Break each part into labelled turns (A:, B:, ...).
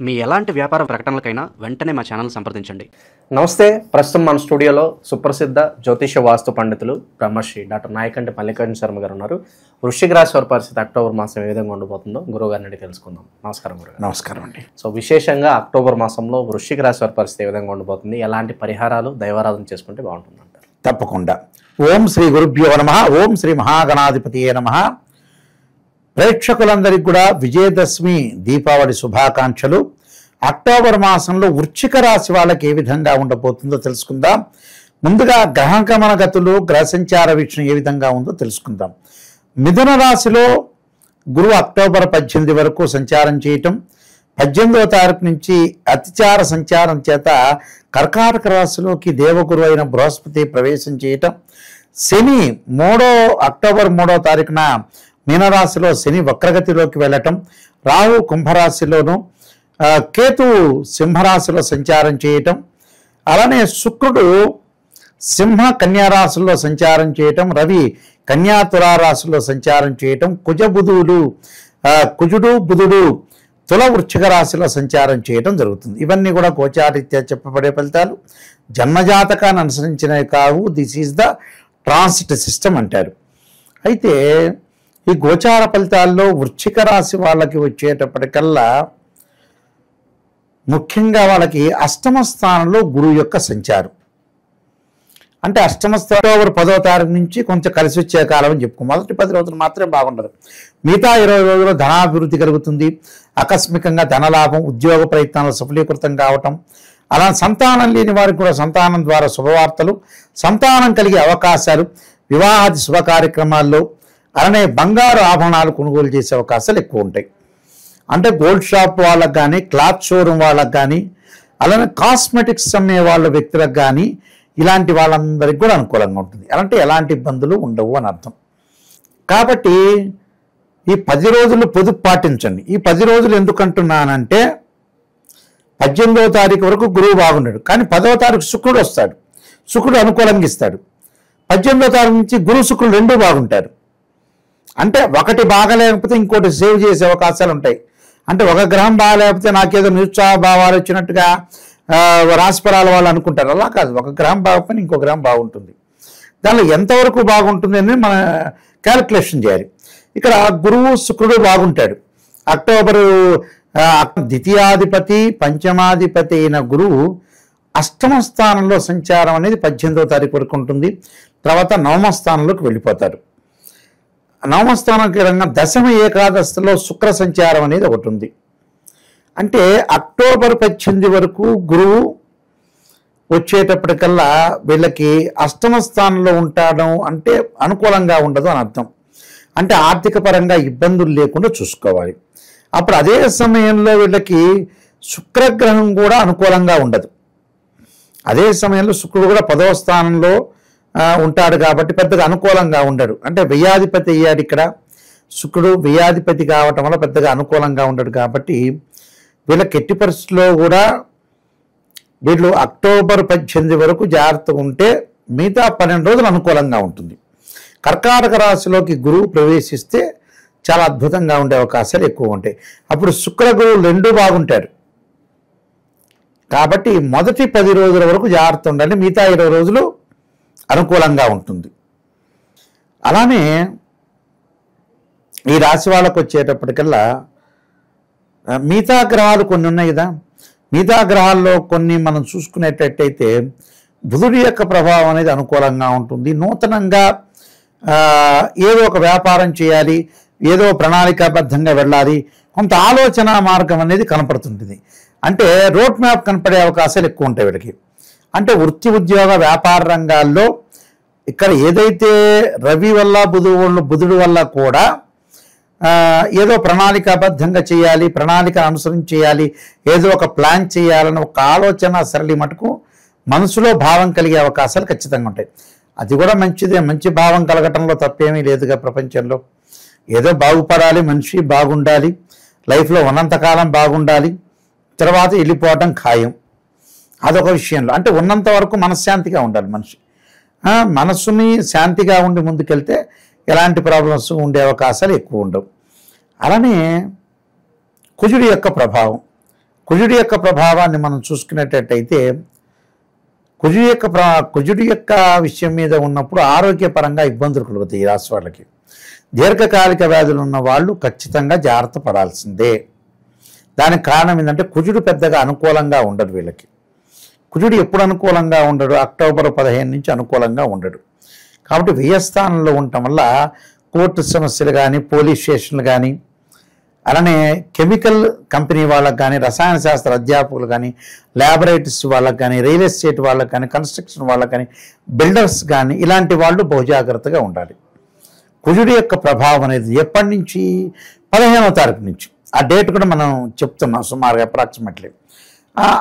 A: మీ ఎలాంటి వ్యాపార ప్రకటనలకైనా వెంటనే మా ఛానల్ సంప్రదించండి.
B: నమస్తే. ప్రస్తుతం మన స్టూడియోలో సుప్రసిద్ధ జ్యోతిష వాస్తు పండితులు బ్రహ్మశ్రీ డాక్టర్ నాయకంటి మల్లికార్జున శర్మ గారు ఉన్నారు. వృశ్చిక రాశి వారి పరిస్థితి అక్టోబర్ మాసం ఏ విధంగా ఉండబోతుందో గురువు గారిని అడిగి తెలుసుకుందాం. నమస్కారం గురువు.
C: నమస్కారం అండి.
B: సో విశేషంగా అక్టోబర్ మాసంలో వృశ్చిక రాశి వారి పరిస్థితి ఏ విధంగా ఉండబోతుంది, ఎలాంటి పరిహారాలు దైవారాధన చేసుకుంటే బాగుంటుంది అంటారు?
C: తప్పకుండా. ఓం శ్రీ గురుభ్యో నమః. ఓం శ్రీ మహాగణాధిపతియే నమః. ప్రేక్షకులందరికీ కూడా విజయదశమి దీపావళి శుభాకాంక్షలు. అక్టోబర్ మాసంలో వృశ్చిక రాశి వాళ్ళకి ఏ విధంగా ఉండబోతుందో తెలుసుకుందాం. ముందుగా గ్రహగమన గతులు, గ్రహ సంచార వీక్షణ ఏ విధంగా ఉందో తెలుసుకుందాం. మిథున రాశిలో గురువు అక్టోబర్ 18 వరకు సంచారం చేయటం, 18వ తారీఖు నుంచి అతిచార సంచారం చేత కర్కాటక రాశిలోకి దేవగురు అయిన బృహస్పతి ప్రవేశం చేయటం, శని అక్టోబర్ 3వ తారీఖున మీనరాశిలో శని వక్రగతిలోకి వెళ్ళటం, రాహు కుంభరాశిలోను, కేతు సింహరాశిలో సంచారం చేయటం, అలానే శుక్రుడు సింహ కన్యారాశుల్లో సంచారం చేయటం, రవి కన్యా తులారాశిలో సంచారం చేయటం, కుజుడు బుధుడు తుల వృశ్చిక రాశిలో సంచారం చేయటం జరుగుతుంది. ఇవన్నీ కూడా గోచారీత్యా చెప్పబడే ఫలితాలు, జన్మజాతకాన్ని అనుసరించినవి కావు. This is the transit system అంటారు. అయితే ఈ గోచార ఫలితాల్లో వృశ్చిక రాశి వాళ్ళకి వచ్చేటప్పటికల్లా ముఖ్యంగా వాళ్ళకి అష్టమ స్థానంలో గురువు యొక్క సంచారం. అంటే అష్టమ స్థానం అక్టోబర్ 10వ తారీఖు నుంచి కొంచెం కలిసి వచ్చే కాలం అని చెప్పుకో. మొదటి 10 రోజులు మాత్రమే బాగుండదు. మిగతా 20 రోజుల్లో ధనాభివృద్ధి కలుగుతుంది. ఆకస్మికంగా ధనలాభం, ఉద్యోగ ప్రయత్నాలు సఫలీకృతం కావటం, అలా సంతానం లేని వారికి కూడా సంతానం ద్వారా శుభవార్తలు, సంతానం కలిగే అవకాశాలు, వివాహాది శుభ కార్యక్రమాల్లో, అలానే బంగారు ఆభరణాలు కొనుగోలు చేసే అవకాశాలు ఎక్కువ ఉంటాయి. అంటే గోల్డ్ షాప్ వాళ్ళకు కానీ, క్లాత్ షోరూమ్ వాళ్ళకు కానీ, అలానే కాస్మెటిక్స్ అమ్మే వాళ్ళ వ్యక్తులకు కానీ, ఇలాంటి వాళ్ళందరికీ కూడా అనుకూలంగా ఉంటుంది. అంటే ఎలాంటి ఇబ్బందులు ఉండవు అని అర్థం. కాబట్టి ఈ 10 రోజులు పొదుపు పాటించండి. ఈ 10 రోజులు ఎందుకంటున్నానంటే 18వ తారీఖు వరకు గురువు బాగున్నాడు, కానీ 10వ తారీఖు శుక్రుడు వస్తాడు. శుక్రుడు అనుకూలంగా ఇస్తాడు. 18వ తారీఖు నుంచి గురు శుక్రుడు రెండూ బాగుంటారు. అంటే ఒకటి బాగలేకపోతే ఇంకోటి సేవ్ చేసే అవకాశాలు ఉంటాయి. అంటే ఒక గ్రహం బాగలేకపోతే నాకేదో నిరుత్సాహ భావాలు వచ్చినట్టుగా రాశిఫలాల వాళ్ళు అనుకుంటారు. అలా కాదు. ఒక గ్రహం బాగుపోయినా ఇంకో గ్రహం బాగుంటుంది. దానిలో ఎంతవరకు బాగుంటుంది అని మనం క్యాలిక్యులేషన్ చేయాలి. ఇక్కడ గురువు శుక్రుడు బాగుంటాడు. అక్టోబరు ద్వితీయాధిపతి పంచమాధిపతి అయిన గురువు అష్టమ స్థానంలో సంచారం అనేది 18వ తారీఖు వరకు ఉంటుంది. తర్వాత నవమ స్థానంలోకి వెళ్ళిపోతారు. నవమ స్థానానికి రంగా దశమ ఏకాదశిలో శుక్ర సంచారం అనేది ఒకటి ఉంది. అంటే అక్టోబర్ 18 వరకు గురువు వచ్చేటప్పటికల్లా వీళ్ళకి అష్టమ స్థానంలో ఉంటాడం అంటే అనుకూలంగా ఉండదు అని అర్థం. అంటే ఆర్థిక పరంగా ఇబ్బందులు లేకుండా చూసుకోవాలి. అప్పుడు అదే సమయంలో వీళ్ళకి శుక్రగ్రహం కూడా అనుకూలంగా ఉండదు. అదే సమయంలో శుక్రుడు కూడా 10వ స్థానంలో ఉంటాడు కాబట్టి పెద్దగా అనుకూలంగా ఉండడు. అంటే వ్యయాధిపతి అయ్యాడు ఇక్కడ. శుక్రుడు వ్యయాధిపతి కావటం వల్ల పెద్దగా అనుకూలంగా ఉండడు. కాబట్టి వీళ్ళకి ఎట్టి పరిస్థితుల్లో కూడా వీళ్ళు అక్టోబర్ 18 వరకు జాగ్రత్తగా ఉంటే మిగతా 12 రోజులు అనుకూలంగా ఉంటుంది. కర్కాటక రాశిలోకి గురువు ప్రవేశిస్తే చాలా అద్భుతంగా ఉండే అవకాశాలు ఎక్కువ ఉంటాయి. అప్పుడు శుక్ర గురువు రెండూ బాగుంటారు. కాబట్టి మొదటి 10 రోజుల వరకు జాగ్రత్త ఉండాలి. మిగతా 20 రోజులు అనుకూలంగా ఉంటుంది. అలానే ఈ రాశి వాళ్ళకు వచ్చేటప్పటికల్లా మిగతా గ్రహాలు కొన్ని ఉన్నాయి కదా. మిగతా గ్రహాల్లో కొన్ని మనం చూసుకునేటట్టయితే బుధుడి యొక్క ప్రభావం అనేది అనుకూలంగా ఉంటుంది. నూతనంగా ఏదో ఒక వ్యాపారం చేయాలి, ఏదో ప్రణాళికాబద్ధంగా వెళ్ళాలి, కొంత ఆలోచన మార్గం అనేది కనపడుతుంటుంది. అంటే రోడ్ మ్యాప్ కనపడే అవకాశాలు ఎక్కువ ఉంటాయి వీళ్ళకి. అంటే వృత్తి ఉద్యోగ వ్యాపార రంగాల్లో ఇక్కడ ఏదైతే రవి వల్ల బుధుడు వల్ల కూడా ఏదో ప్రణాళికాబద్ధంగా చేయాలి, ప్రణాళికను అనుసరించి చేయాలి, ఏదో ఒక ప్లాన్ చేయాలని ఒక ఆలోచన సరళి మటుకు మనసులో భావం కలిగే అవకాశాలు ఖచ్చితంగా ఉంటాయి. అది కూడా మంచిదే. మంచి భావం కలగటంలో తప్పేమీ లేదుగా ప్రపంచంలో. ఏదో బాగుపడాలి, మనిషి బాగుండాలి, లైఫ్లో ఉన్నంతకాలం బాగుండాలి, తర్వాత వెళ్ళిపోవటం ఖాయం. అదొక విషయంలో అంటే ఉన్నంత వరకు మనశ్శాంతిగా ఉండాలి మనిషి. మనస్సుని శాంతిగా ఉండి ముందుకెళ్తే ఎలాంటి ప్రాబ్లమ్స్ ఉండే అవకాశాలు ఎక్కువ ఉండవు. అలానే కుజుడి యొక్క ప్రభావం కుజుడి యొక్క ప్రభావాన్ని మనం చూసుకునేటట్టయితే కుజుడి యొక్క విషయం మీద ఉన్నప్పుడు ఆరోగ్యపరంగా ఇబ్బందులు కలుగుతాయి ఈ రాశి వాళ్ళకి. దీర్ఘకాలిక వ్యాధులు ఉన్న వాళ్ళు ఖచ్చితంగా జాగ్రత్త పడాల్సిందే. దానికి కారణం ఏంటంటే కుజుడు పెద్దగా అనుకూలంగా ఉండడు వీళ్ళకి. కుజుడు ఎప్పుడు అనుకూలంగా ఉండడు? అక్టోబర్ 15 నుంచి అనుకూలంగా ఉండడు. కాబట్టి వ్యయస్థానంలో ఉండటం వల్ల కోర్టు సమస్యలు కానీ, పోలీస్ స్టేషన్లు కానీ, అలానే కెమికల్ కంపెనీ వాళ్ళకి కానీ, రసాయన శాస్త్ర అధ్యాపకులు కానీ, ల్యాబొరేటరీస్ వాళ్ళకి కానీ, రియల్ ఎస్టేట్ వాళ్ళకి కానీ, కన్స్ట్రక్షన్ వాళ్ళకి కానీ, బిల్డర్స్ కానీ, ఇలాంటి వాళ్ళు బహుజాగ్రత్తగా ఉండాలి. కుజుడి యొక్క ప్రభావం అనేది ఎప్పటి నుంచి? 15వ తారీఖు నుంచి. ఆ డేట్ కూడా మనం చెప్తున్నాం సుమారుగా అప్రాక్సిమేట్లీ.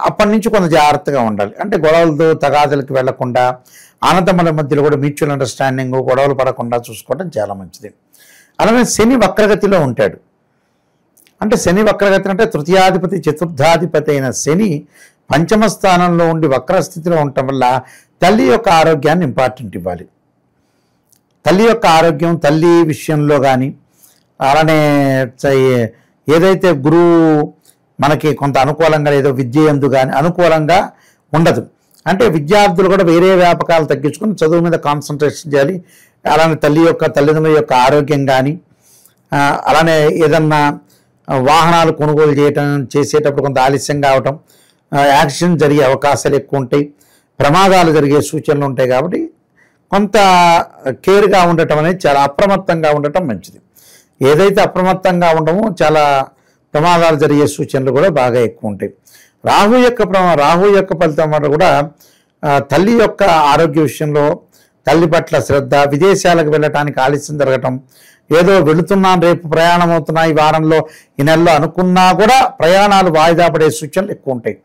C: అప్పటి నుంచి కొంత జాగ్రత్తగా ఉండాలి. అంటే గొడవలతో తగాదులకు వెళ్లకుండా, అనంతముల మధ్యలో కూడా మ్యూచువల్ అండర్స్టాండింగ్, గొడవలు పడకుండా చూసుకోవడం చాలా మంచిది. అలానే శని వక్రగతిలో ఉంటాడు. అంటే శని వక్రగతి అంటే తృతీయాధిపతి చతుర్థాధిపతి అయిన శని పంచమ స్థానంలో ఉండి వక్రస్థితిలో ఉండటం వల్ల తల్లి యొక్క ఆరోగ్యాన్ని ఇంపార్టెంట్ ఇవ్వాలి. తల్లి యొక్క ఆరోగ్యం, తల్లి విషయంలో కానీ, అలానే ఏదైతే గురువు మనకి కొంత అనుకూలంగా లేదో విద్య యందు కానీ అనుకూలంగా ఉండదు. అంటే విద్యార్థులు కూడా వేరే వ్యాపకాలు తగ్గించుకొని చదువు మీద కాన్సన్ట్రేషన్ చేయాలి. అలానే తల్లిదండ్రుల యొక్క ఆరోగ్యం కానీ, అలానే ఏదన్నా వాహనాలు కొనుగోలు చేసేటప్పుడు కొంత ఆలస్యం కావటం, యాక్సిడెంట్ జరిగే అవకాశాలు ఎక్కువ ఉంటాయి, ప్రమాదాలు జరిగే సూచనలు ఉంటాయి. కాబట్టి కొంత కేర్గా ఉండటం అనేది, చాలా అప్రమత్తంగా ఉండటం మంచిది. ఏదైతే అప్రమత్తంగా ఉండమో చాలా ప్రమాదాలు జరిగే సూచనలు కూడా బాగా ఎక్కువ ఉంటాయి. రాహు యొక్క ఫలితం వల్ల కూడా తల్లి యొక్క ఆరోగ్య విషయంలో తల్లి పట్ల శ్రద్ధ, విదేశాలకు వెళ్ళటానికి ఆలస్యం జరగటం, ఏదో వెళుతున్నాను రేపు ప్రయాణం అవుతున్నా ఈ వారంలో ఈ నెలలో అనుకున్నా కూడా ప్రయాణాలు వాయిదా పడే సూచనలు ఎక్కువ ఉంటాయి.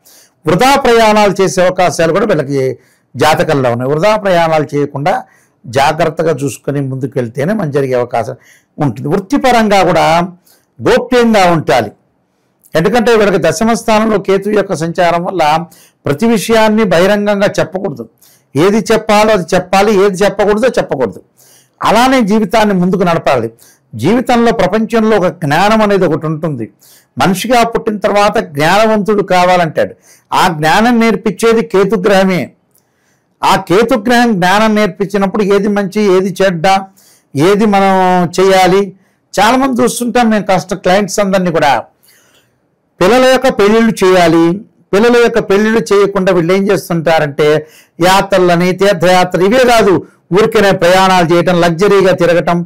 C: వృధా ప్రయాణాలు చేసే అవకాశాలు కూడా వీళ్ళకి జాతకంలో ఉన్నాయి. వృధా ప్రయాణాలు చేయకుండా జాగ్రత్తగా చూసుకొని ముందుకు వెళ్తేనే మంచి జరిగే అవకాశం ఉంటుంది. వృత్తిపరంగా కూడా గోప్యంగా ఉండాలి. ఎందుకంటే వీళ్ళకి దశమ స్థానంలో కేతు యొక్క సంచారం వల్ల ప్రతి విషయాన్ని బహిరంగంగా చెప్పకూడదు. ఏది చెప్పాలో అది చెప్పాలి, ఏది చెప్పకూడదో చెప్పకూడదు. అలానే జీవితాన్ని ముందుకు నడపాలి. జీవితంలో ప్రపంచంలో ఒక జ్ఞానం అనేది ఒకటి ఉంటుంది. మనిషిగా పుట్టిన తర్వాత జ్ఞానవంతుడు కావాలంటాడు. ఆ జ్ఞానం నేర్పించేది కేతుగ్రహమే. ఆ కేతుగ్రహం జ్ఞానం నేర్పించినప్పుడు ఏది మంచి, ఏది చెడ్డ, ఏది మనం చేయాలి. చాలామంది చూస్తుంటాం మేము క్లయింట్స్ అందరినీ కూడా, పిల్లల యొక్క పెళ్ళిళ్ళు చేయాలి. పిల్లల యొక్క పెళ్ళిళ్ళు చేయకుండా వీళ్ళు ఏం చేస్తుంటారంటే యాత్రలని, తీర్థయాత్రలు ఇవే కాదు, ఊరికనే ప్రయాణాలు చేయటం, లగ్జరీగా తిరగటం,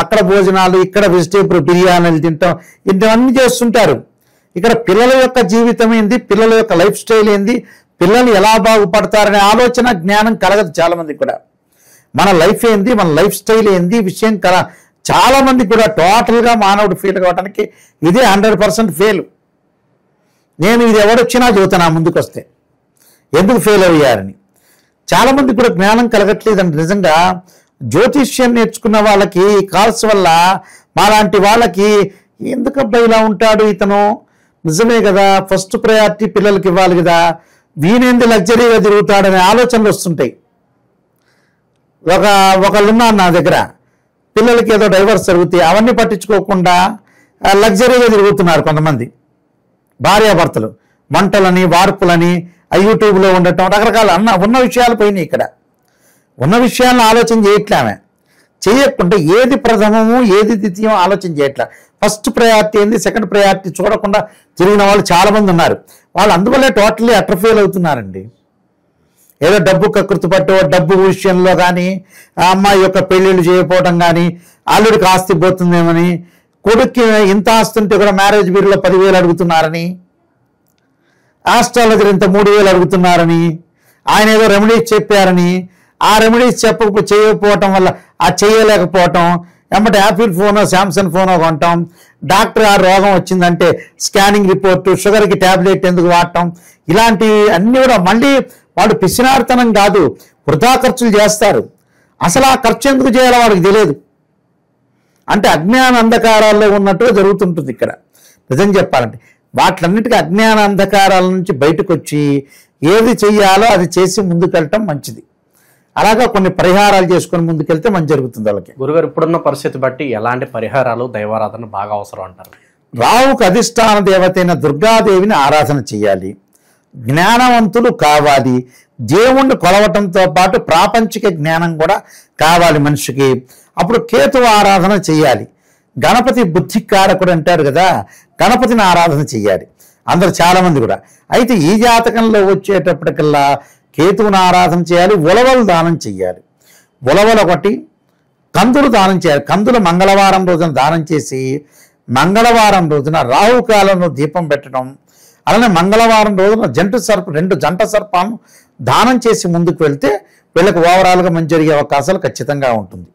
C: అక్కడ భోజనాలు, ఇక్కడ వెజిటేబుల్ బిర్యానీలు తింటాం, ఇవన్నీ చేస్తుంటారు. ఇక్కడ పిల్లల యొక్క జీవితం ఏంది, పిల్లల యొక్క లైఫ్ స్టైల్ ఏంది, పిల్లలు ఎలా బాగుపడతారనే ఆలోచన, జ్ఞానం కలగదు చాలామంది కూడా. మన లైఫ్ ఏంది, మన లైఫ్ స్టైల్ ఏంది విషయం చాలామంది కూడా టోటల్గా మానవుడు ఫెయిల్ కావడానికి ఇదే 100% ఫెయిల్. నేను ఇది ఎవడొచ్చినా చెబుతాను ముందుకు వస్తే ఎందుకు ఫెయిల్ అయ్యారని. చాలామంది కూడా జ్ఞానం కలగట్లేదండి. నిజంగా జ్యోతిష్యం నేర్చుకున్న వాళ్ళకి కాల్స్ వల్ల మాలాంటి వాళ్ళకి ఎందుకబ్బా ఇలా ఉంటాడు ఇతను, నిజమే కదా, ఫస్ట్ ప్రయారిటీ పిల్లలకి ఇవ్వాలి కదా, వీనేంది లగ్జరీగా తిరుగుతాడనే ఆలోచనలు వస్తుంటాయి. ఒకళ్ళు ఉన్నారు నా దగ్గర, పిల్లలకి ఏదో డైవర్స్ జరుగుతాయి, అవన్నీ పట్టించుకోకుండా లగ్జరీగా తిరుగుతున్నారు కొంతమంది భార్యాభర్తలు. వంటలని, వార్పులని, యూట్యూబ్లో ఉండటం, రకరకాల ఉన్న విషయాలు పోయినాయి. ఇక్కడ ఉన్న విషయాలను ఆలోచన చేయట్లేమే. చేయకుండా ఏది ప్రథమము, ఏది ద్వితీయం ఆలోచన చేయట్లే. ఫస్ట్ ప్రయారిటీ ఏంది, సెకండ్ ప్రయారిటీ చూడకుండా తిరిగిన వాళ్ళు చాలామంది ఉన్నారు. వాళ్ళు అందువల్లే టోటల్లీ అట్రఫెయిల్ అవుతున్నారండి. ఏదో డబ్బు కకృతిపట్టు, డబ్బు విషయంలో కానీ, ఆ అమ్మాయి యొక్క పెళ్ళిళ్ళు చేయకపోవడం కానీ, అల్లుడికి ఆస్తి పోతుందేమని, కొడుక్కి ఇంత ఆస్తి ఉంటే కూడా మ్యారేజ్ బ్యూరోలో 10,000 అడుగుతున్నారని, ఆస్ట్రాలజర్ ఇంత 3,000 అడుగుతున్నారని, ఆయన ఏదో రెమెడీస్ చెప్పారని, ఆ రెమెడీస్ చేయకపోవటం వల్ల చేయలేకపోవటం, ఏమంటే యాపిల్ ఫోనో శాంసంగ్ ఫోనో కొంటాం, డాక్టర్ ఆ రోగం వచ్చిందంటే స్కానింగ్ రిపోర్టు, షుగర్కి ట్యాబ్లెట్ ఎందుకు వాడటం, ఇలాంటివి అన్నీ కూడా మళ్ళీ వాడు పిసినార్తనం కాదు, వృధా ఖర్చులు చేస్తారు. అసలు ఆ ఖర్చు ఎందుకు చేయాలో వాడికి తెలియదు. అంటే అజ్ఞాన అంధకారాల్లో ఉన్నట్టుగా జరుగుతుంటుంది ఇక్కడ. నిజం చెప్పాలంటే వాటిలన్నిటికీ అజ్ఞాన అంధకారాల నుంచి బయటకు వచ్చి ఏది చెయ్యాలో అది చేసి ముందుకెళ్ళటం మంచిది. అలాగా కొన్ని పరిహారాలు చేసుకొని ముందుకెళ్తే మంచి జరుగుతుంది వాళ్ళకి.
B: గురుగారు, ఇప్పుడున్న పరిస్థితి బట్టి ఎలాంటి పరిహారాలు, దైవారాధన బాగా అవసరం అంటారు?
C: రాహుకు అధిష్టాన దేవతైన దుర్గాదేవిని ఆరాధన చేయాలి. జ్ఞానవంతులు కావాలి. దేవుణ్ణి కొలవటంతో పాటు ప్రాపంచిక జ్ఞానం కూడా కావాలి మనిషికి. అప్పుడు కేతువు ఆరాధన చేయాలి. గణపతి బుద్ధికారకుడు అంటారు కదా, గణపతిని ఆరాధన చేయాలి అందరు చాలామంది కూడా. అయితే ఈ జాతకంలో వచ్చేటప్పటికల్లా కేతువుని ఆరాధన చేయాలి. ఉలవలు దానం చేయాలి. ఉలవలు ఒకటి, కందులు దానం చేయాలి. కందులు మంగళవారం రోజున దానం చేసి మంగళవారం రోజున రాహుకాలంలో దీపం పెట్టడం, అలానే మంగళవారం రోజున రెండు జంట సర్పాలను దానం చేసి ముందుకు వెళ్తే వీళ్ళకి ఓవరాల్గా మంచి జరిగే అవకాశాలు ఖచ్చితంగా ఉంటుంది.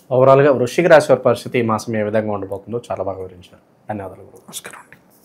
B: ఓవరాల్గా వృశ్చిక రాశి వారి పరిస్థితి ఈ మాసం ఏ విధంగా ఉండబోతుందో చాలా బాగా వివరించారు. ధన్యవాదాలు.
C: నమస్కారం.